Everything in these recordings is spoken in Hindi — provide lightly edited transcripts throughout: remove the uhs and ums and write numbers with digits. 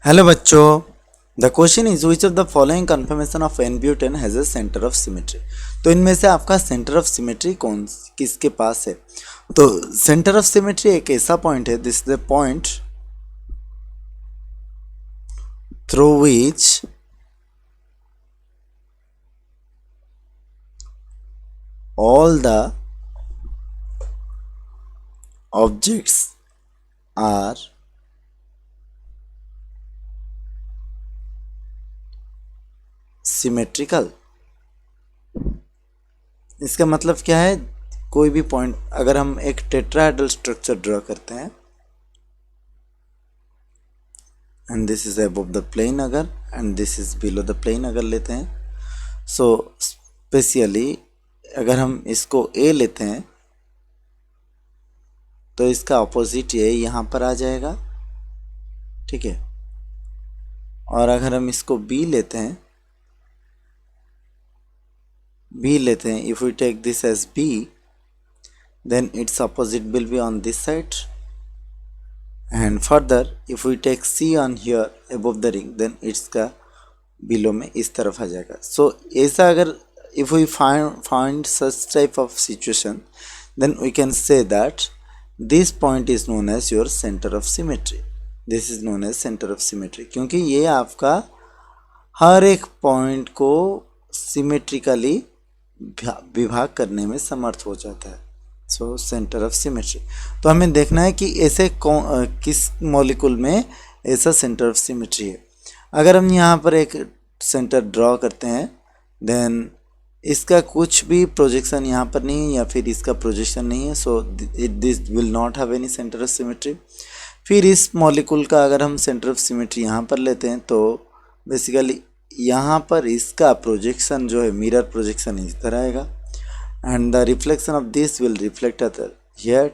हेलो बच्चों, the question is which of the following confirmation of n-butane has a centre of symmetry. तो इनमें से आपका सेंटर ऑफ सिमेट्री कौन किसके पास है? तो सेंटर ऑफ सिमेट्री एक ऐसा पॉइंट है, this is the point through which all the objects are symmetrical. इसका मतलब क्या है? कोई भी पॉइंट, अगर हम एक टेट्राहेड्रल स्ट्रक्चर ड्रॉ करते हैं and this is above the plane अगर and this is below the plane अगर लेते हैं, सो स्पेशली अगर हम इसको ए लेते हैं तो इसका ऑपोजिट ये यहाँ पर आ जाएगा, ठीक है। और अगर हम इसको बी लेते हैं, if we take this as B, then its opposite will be on this side, and further if we take C on here above the ring, then its का below में इस तरफ आ जाएगा। So ऐसा अगर if we find such type of situation, then we can say that this point is known as your center of symmetry. This is known as center of symmetry, क्योंकि ये आपका हर एक पॉइंट को सिमेट्रिकली विभाग करने में समर्थ हो जाता है। So centre of symmetry. तो हमें देखना है कि ऐसे किस मॉलिक्यूल में ऐसा सेंटर ऑफ सिमेट्री है। अगर हम यहाँ पर एक सेंटर ड्रॉ करते हैं, देन इसका कुछ भी प्रोजेक्शन यहाँ पर नहीं है या फिर इसका प्रोजेक्शन नहीं है, so this will not have any centre of symmetry. फिर इस मॉलिक्यूल का अगर हम सेंटर ऑफ सिमेट्री यहाँ पर लेते हैं तो बेसिकली यहाँ पर इसका प्रोजेक्शन जो है मिरर प्रोजेक्शन इस तरह आएगा, and the reflection of this will reflected here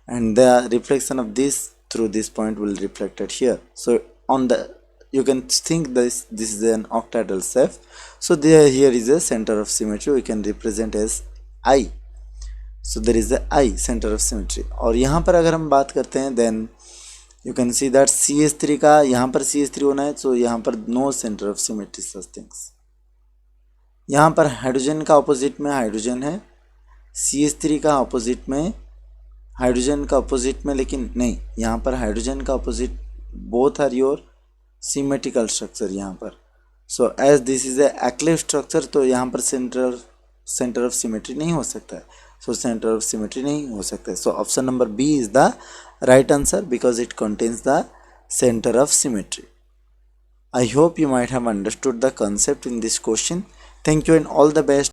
and the reflection of this through this point will reflected here. So on the you can think this is an octahedral shape, so here is a center of symmetry, we can represent as I. So there is a I center of symmetry। और यहाँ पर अगर हम बात करते हैं, then you can see that CH3 का यहाँ पर CH3 होना है, so यहाँ पर no center of symmetry such things। यहाँ पर हाइड्रोजन का ऑपोजिट में हाइड्रोजन है, CH3 का ऑपोजिट में हाइड्रोजन का ऑपोजिट में, लेकिन नहीं, यहाँ पर हाइड्रोजन का opposite both are your symmetrical structure यहाँ पर। So as this is a एक्लिव स्ट्रक्चर, तो यहाँ पर सेंटर ऑफ सिमेट्री नहीं हो सकता है। सो सेंटर ऑफ सिमेट्री नहीं हो सकता है। So option number B is the right answer because it contains the center of symmetry. I hope you might have understood the concept in this question. Thank you and all the best.